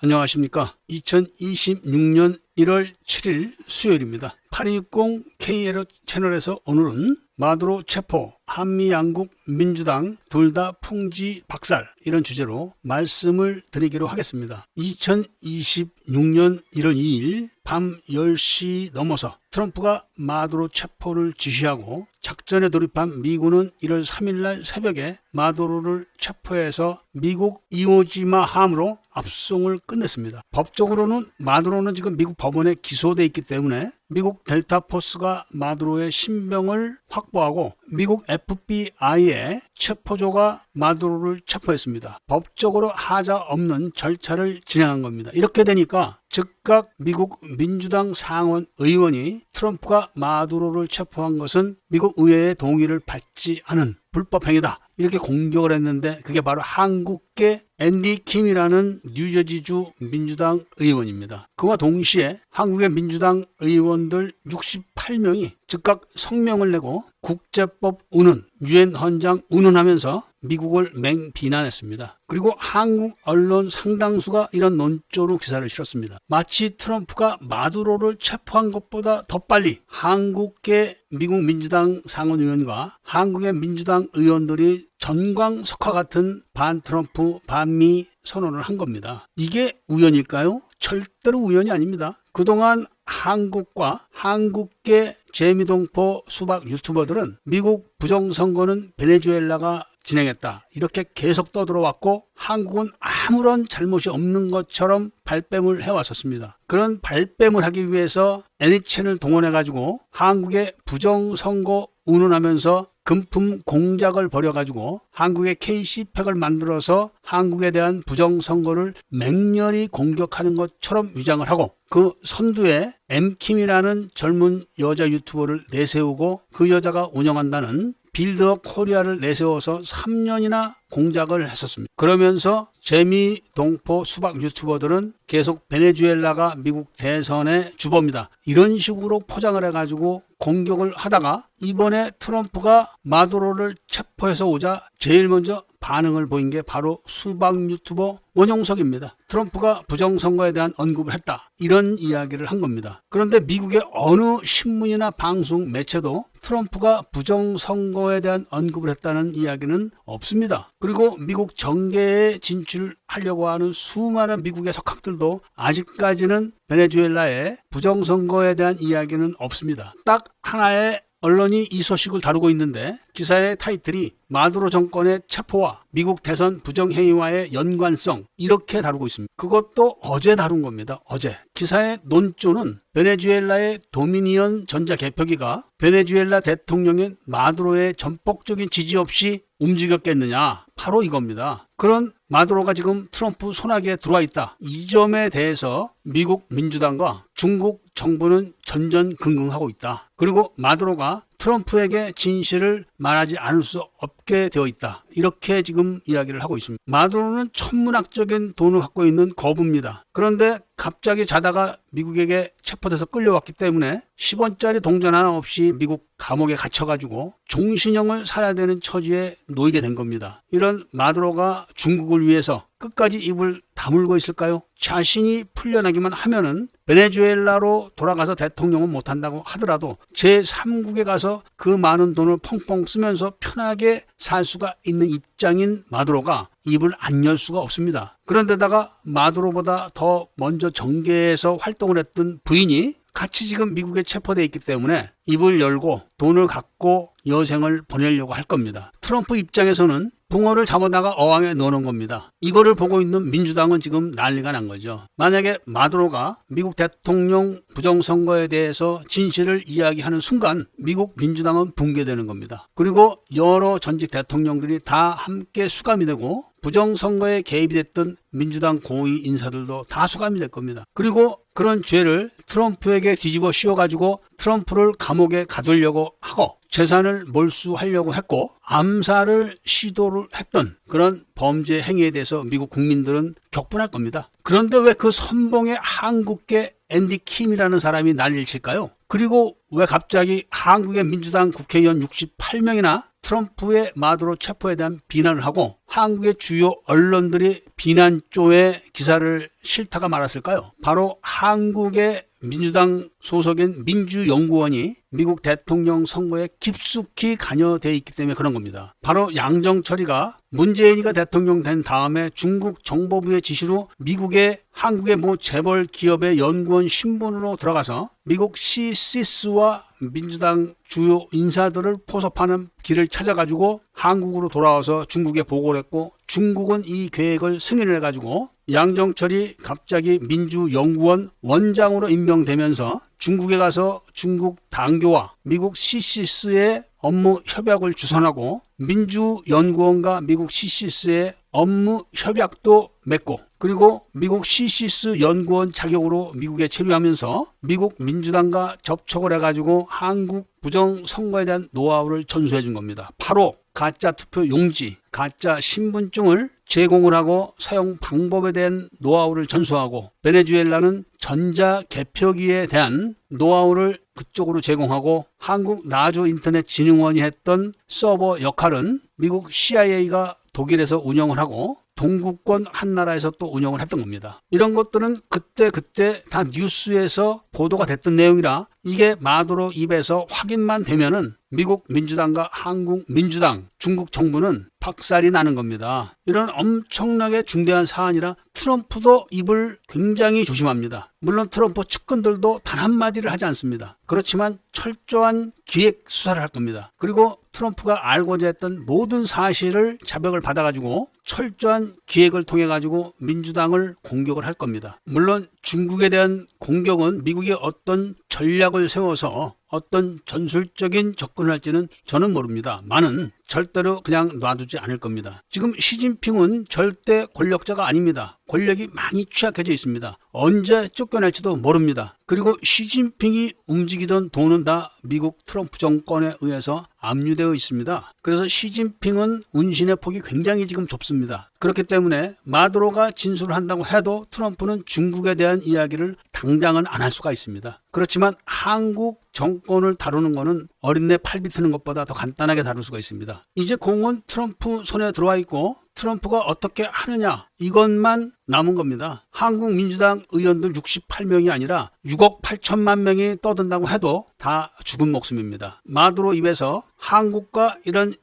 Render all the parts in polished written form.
안녕하십니까. 2026년 1월 7일 수요일입니다. 8260KL 채널에서 오늘은 마두로 체포, 한미 양국 민주당 둘 다 풍지 박살, 이런 주제로 말씀을 드리기로 하겠습니다. 2026년 1월 2일 밤 10시 넘어서 트럼프가 마두로 체포를 지시하고 작전에 돌입한 미군은 1월 3일날 새벽에 마두로를 체포해서 미국 이오지마 함으로 압송을 끝냈습니다. 법적으로는 마두로는 지금 미국 법원에 기소돼 있기 때문에 미국 델타포스가 마두로의 신병을 확보하고 미국 FBI의 체포조가 마두로를 체포했습니다. 법적으로 하자 없는 절차를 진행한 겁니다. 이렇게 되니까 즉각 미국 민주당 상원 의원이 트럼프가 마두로를 체포한 것은 미국 의회의 동의를 받지 않은 불법 행위다, 이렇게 공격을 했는데, 그게 바로 한국계 앤디 킴이라는 뉴저지주 민주당 의원입니다. 그와 동시에 한국의 민주당 의원들 68명이 즉각 성명을 내고 국제법 운운, 유엔 헌장 운운하면서 미국을 맹비난했습니다. 그리고 한국 언론 상당수가 이런 논조로 기사를 실었습니다. 마치 트럼프가 마두로를 체포한 것보다 더 빨리 한국계 미국 민주당 상원의원과 한국의 민주당 의원들이 전광석화 같은 반트럼프, 반미 선언을 한 겁니다. 이게 우연일까요? 절대로 우연이 아닙니다. 그동안 한국과 한국계 재미동포 수박 유튜버들은 미국 부정선거는 베네수엘라가 진행했다, 이렇게 계속 떠들어왔고 한국은 아무런 잘못이 없는 것처럼 발뺌을 해왔었습니다. 그런 발뺌을 하기 위해서 애니첸을 동원해가지고 한국의 부정선거 운운하면서 금품 공작을 벌여가지고 한국의 KC팩을 만들어서 한국에 대한 부정선거를 맹렬히 공격하는 것처럼 위장을 하고, 그 선두에 엠킴이라는 젊은 여자 유튜버를 내세우고 그 여자가 운영한다는 빌드업 코리아를 내세워서 3년이나 공작을 했었습니다. 그러면서 재미 동포 수박 유튜버들은 계속 베네수엘라가 미국 대선의 주범이다, 이런 식으로 포장을 해가지고 공격을 하다가 이번에 트럼프가 마두로를 체포해서 오자 제일 먼저 반응을 보인 게 바로 수박 유튜버 원용석입니다. 트럼프가 부정선거에 대한 언급을 했다, 이런 이야기를 한 겁니다. 그런데 미국의 어느 신문이나 방송 매체도 트럼프가 부정선거에 대한 언급을 했다는 이야기는 없습니다. 그리고 미국 정계에 진출하려고 하는 수많은 미국의 석학들도 아직까지는 베네수엘라의 부정선거에 대한 이야기는 없습니다. 딱 하나의 언론이 이 소식을 다루고 있는데 기사의 타이틀이 마두로 정권의 체포와 미국 대선 부정행위와의 연관성, 이렇게 다루고 있습니다. 그것도 어제 다룬 겁니다. 어제. 기사의 논조는 베네수엘라의 도미니언 전자개표기가 베네수엘라 대통령인 마두로의 전폭적인 지지 없이 움직였겠느냐, 바로 이겁니다. 그런 마두로가 지금 트럼프 손아귀에 들어와 있다, 이 점에 대해서 미국 민주당과 중국 정부는 전전긍긍하고 있다. 그리고 마두로가 트럼프에게 진실을 말하지 않을 수 없게 되어 있다, 이렇게 지금 이야기를 하고 있습니다. 마두로는 천문학적인 돈을 갖고 있는 거부입니다. 그런데 갑자기 자다가 미국에게 체포돼서 끌려왔기 때문에 10원짜리 동전 하나 없이 미국 감옥에 갇혀가지고 종신형을 살아야 되는 처지에 놓이게 된 겁니다. 이런 마두로가 중국을 위해서 끝까지 입을 다물고 있을까요? 자신이 풀려나기만 하면은 베네수엘라로 돌아가서 대통령은 못한다고 하더라도 제3국에 가서 그 많은 돈을 펑펑 쓰면서 편하게 살 수가 있는 입장인 마두로가 입을 안 열 수가 없습니다. 그런데다가 마두로보다 더 먼저 정계에서 활동을 했던 부인이 같이 지금 미국에 체포되어 있기 때문에 입을 열고 돈을 갖고 여생을 보내려고 할 겁니다. 트럼프 입장에서는 붕어를 잡아다가 어항에 넣어놓은 겁니다. 이거를 보고 있는 민주당은 지금 난리가 난 거죠. 만약에 마두로가 미국 대통령 부정선거에 대해서 진실을 이야기하는 순간 미국 민주당은 붕괴되는 겁니다. 그리고 여러 전직 대통령들이 다 함께 수감이 되고 부정선거에 개입이 됐던 민주당 고위 인사들도 다 수감이 될 겁니다. 그리고 그런 죄를 트럼프에게 뒤집어 씌워가지고 트럼프를 감옥에 가두려고 하고 재산을 몰수하려고 했고 암살을 시도를 했던 그런 범죄 행위에 대해서 미국 국민들은 격분할 겁니다. 그런데 왜 그 선봉의 한국계 앤디 킴이라는 사람이 난리를 칠까요? 그리고 왜 갑자기 한국의 민주당 국회의원 68명이나 트럼프의 마두로 체포에 대한 비난을 하고 한국의 주요 언론들이 비난조의 기사를 싫다가 말았을까요? 바로 한국의 민주당 소속인 민주연구원이 미국 대통령 선거에 깊숙이 관여되어 있기 때문에 그런 겁니다. 바로 양정철이가 문재인이가 대통령 된 다음에 중국 정보부의 지시로 미국의 한국의 모 재벌 기업의 연구원 신분으로 들어가서 미국 CSIS와 민주당 주요 인사들을 포섭하는 길을 찾아가지고 한국으로 돌아와서 중국에 보고를 했고 중국은 이 계획을 승인을 해가지고 양정철이 갑자기 민주연구원 원장으로 임명되면서 중국에 가서 중국 당교와 미국 CSIS의 업무 협약을 주선하고 민주연구원과 미국 CSIS의 업무 협약도 맺고 그리고 미국 CSIS 연구원 자격으로 미국에 체류하면서 미국 민주당과 접촉을 해가지고 한국 부정선거에 대한 노하우를 전수해 준 겁니다. 바로 가짜 투표 용지, 가짜 신분증을 제공을 하고 사용 방법에 대한 노하우를 전수하고 베네수엘라는 전자개표기에 대한 노하우를 그쪽으로 제공하고 한국 나주인터넷진흥원이 했던 서버 역할은 미국 CIA가 독일에서 운영을 하고 동구권 한 나라에서 또 운영을 했던 겁니다. 이런 것들은 그때 다 뉴스에서 보도가 됐던 내용이라 이게 마두로 입에서 확인만 되면은 미국 민주당과 한국 민주당, 중국 정부는 박살이 나는 겁니다. 이런 엄청나게 중대한 사안이라 트럼프도 입을 굉장히 조심합니다. 물론 트럼프 측근들도 단 한마디를 하지 않습니다. 그렇지만 철저한 기획 수사를 할 겁니다. 그리고 트럼프가 알고자 했던 모든 사실을 자백을 받아가지고 철저한 기획을 통해 가지고 민주당을 공격을 할 겁니다. 물론 중국에 대한 공격은 미국이 어떤 전략을 세워서 어떤 전술적인 접근을 할지는 저는 모릅니다. 많은 절대로 그냥 놔두지 않을 겁니다. 지금 시진핑은 절대 권력자가 아닙니다. 권력이 많이 취약해져 있습니다. 언제 쫓겨날지도 모릅니다. 그리고 시진핑이 움직이던 돈은 다 미국 트럼프 정권에 의해서 압류되어 있습니다. 그래서 시진핑은 운신의 폭이 굉장히 지금 좁습니다. 그렇기 때문에 마두로가 진술을 한다고 해도 트럼프는 중국에 대한 이야기를 당장은 안 할 수가 있습니다. 그렇지만 한국 정권을 다루는 것은 어린애 팔 비트는 것보다 더 간단하게 다룰 수가 있습니다. 이제 공은 트럼프 손에 들어와 있고 트럼프가 어떻게 하느냐 이것만 남은 겁니다. 한국 민주당 의원들 68명이 아니라 6억 8천만 명이 떠든다고 해도 다 죽은 목숨입니다. 마두로 입에서 한국과 이런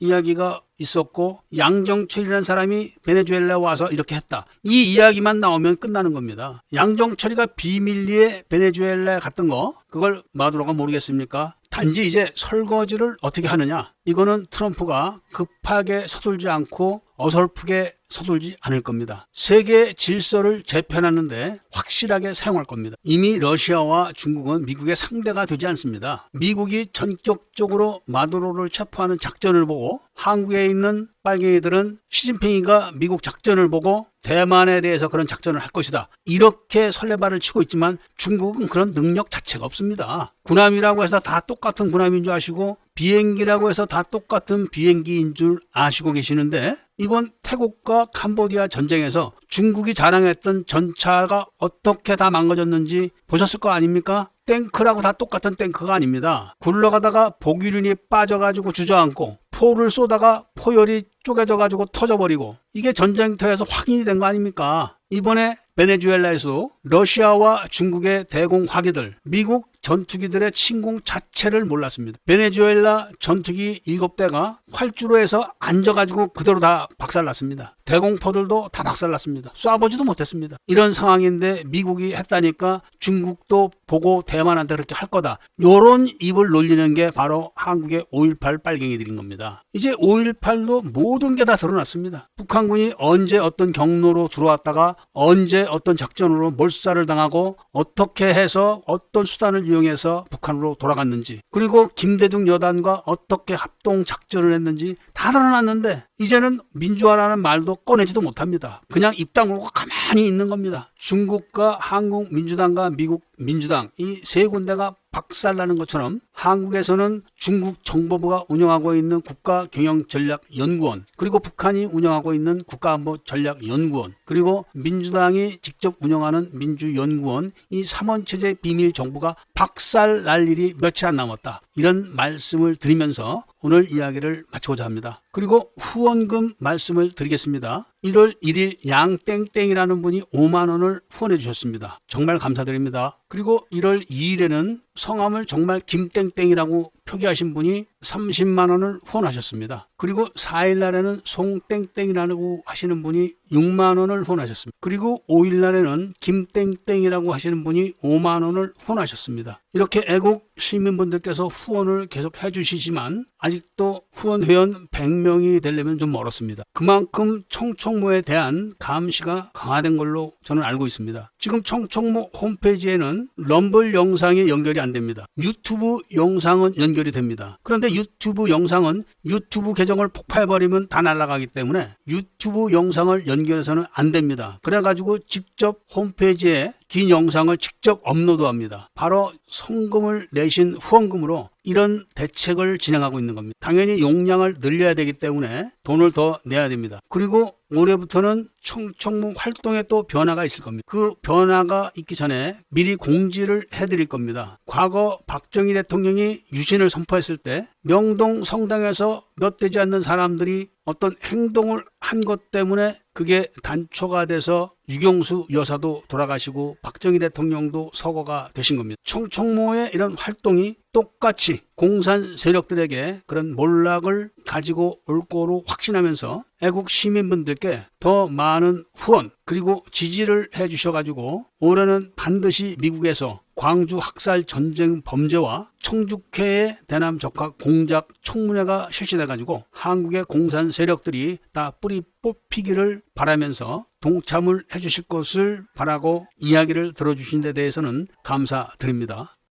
이야기가 있었고 양정철이라는 사람이 베네수엘라에 와서 이렇게 했다. 이 이야기만 나오면 끝나는 겁니다. 양정철이가 비밀리에 베네수엘라에 갔던 거 그걸 마두로가 모르겠습니까? 단지 이제 설거지를 어떻게 하느냐. 이거는 트럼프가 급하게 서둘지 않고 어설프게 서둘지 않을 겁니다. 세계 질서를 재편하는데 확실하게 사용할 겁니다. 이미 러시아와 중국은 미국의 상대가 되지 않습니다. 미국이 전격적으로 마두로를 체포하는 작전을 보고 한국에 있는 빨갱이들은 시진핑이가 미국 작전을 보고 대만에 대해서 그런 작전을 할 것이다. 이렇게 설레발을 치고 있지만 중국은 그런 능력 자체가 없습니다. 군함이라고 해서 다 똑같은 군함인 줄 아시고 비행기라고 해서 다 똑같은 비행기인 줄 아시고 계시는데 이번 태국과 캄보디아 전쟁에서 중국이 자랑했던 전차가 어떻게 다 망가졌는지 보셨을 거 아닙니까? 탱크라고 다 똑같은 탱크가 아닙니다. 굴러가다가 보기륜이 빠져가지고 주저앉고 포를 쏘다가 포열이 쪼개져가지고 터져버리고 이게 전쟁터에서 확인이 된 거 아닙니까? 이번에 베네수엘라에서 러시아와 중국의 대공 화기들, 미국 전투기들의 침공 자체를 몰랐습니다. 베네수엘라 전투기 7대가 활주로 해서 앉아가지고 그대로 다 박살났습니다. 대공포들도 다 박살났습니다. 쏴보지도 못했습니다. 이런 상황인데 미국이 했다니까 중국도 보고 대만한테 그렇게 할 거다. 요런 입을 놀리는 게 바로 한국의 5.18 빨갱이들인 겁니다. 이제 5.18도 모든 게 다 드러났습니다. 북한군이 언제 어떤 경로로 들어왔다가 언제 어떤 작전으로 몰살을 당하고 어떻게 해서 어떤 수단을 이용해서 북한으로 돌아갔는지 그리고 김대중 여단과 어떻게 합동 작전을 했는지 다 드러났는데 이제는 민주화라는 말도 꺼내지도 못합니다. 그냥 입 다물고 가만히 있는 겁니다. 중국과 한국 민주당과 미국 민주당 이 세 군데가 박살나는 것처럼 한국에서는 중국 정보부가 운영하고 있는 국가경영전략연구원, 그리고 북한이 운영하고 있는 국가안보전략연구원, 그리고 민주당이 직접 운영하는 민주연구원, 이 3원체제 비밀정부가 박살날 일이 며칠 안 남았다. 이런 말씀을 드리면서 오늘 이야기를 마치고자 합니다. 그리고 후원금 말씀을 드리겠습니다. 1월 1일 양땡땡이라는 분이 5만 원을 후원해 주셨습니다. 정말 감사드립니다. 그리고 1월 2일에는 성함을 정말 김땡땡이라고 표기하신 분이 30만 원을 후원하셨습니다. 그리고 4일 날에는 송땡땡이라고 하시는 분이 6만 원을 후원하셨습니다. 그리고 5일 날에는 김땡땡이라고 하시는 분이 5만 원을 후원하셨습니다. 이렇게 애국 시민분들께서 후원을 계속 해주시지만 아직도 후원 회원 100명이 되려면 좀 멀었습니다. 그만큼 청청모에 대한 감시가 강화된 걸로 저는 알고 있습니다. 지금 청청모 홈페이지에는 럼블 영상이 연결이 안 됩니다. 유튜브 영상은 연결이 됩니다. 그런데 유튜브 영상은 유튜브 계정을 폭파해버리면 다 날아가기 때문에 유튜브 영상을 연결해서는 안 됩니다. 그래가지고 직접 홈페이지에 긴 영상을 직접 업로드합니다. 바로 성금을 내신 후원금으로 이런 대책을 진행하고 있는 겁니다. 당연히 용량을 늘려야 되기 때문에 돈을 더 내야 됩니다. 그리고 올해부터는 청청모 활동에 또 변화가 있을 겁니다. 그 변화가 있기 전에 미리 공지를 해드릴 겁니다. 과거 박정희 대통령이 유신을 선포했을 때 명동 성당에서 몇 되지 않는 사람들이 어떤 행동을 한 것 때문에 그게 단초가 돼서 유경수 여사도 돌아가시고 박정희 대통령도 서거가 되신 겁니다. 청청모의 이런 활동이 똑같이 공산 세력들에게 그런 몰락을 가지고 올 거로 확신하면서 애국 시민분들께 더 많은 후원 그리고 지지를 해 주셔가지고 올해는 반드시 미국에서 광주 학살 전쟁 범죄와 청주회의 대남 적화 공작 청문회가 실시돼가지고 한국의 공산 세력들이 다 뿌리 뽑히기를 바라면서 동참을 해주실 것을 바라고 이야기를 들어주신 데 대해서는 감사드립니다.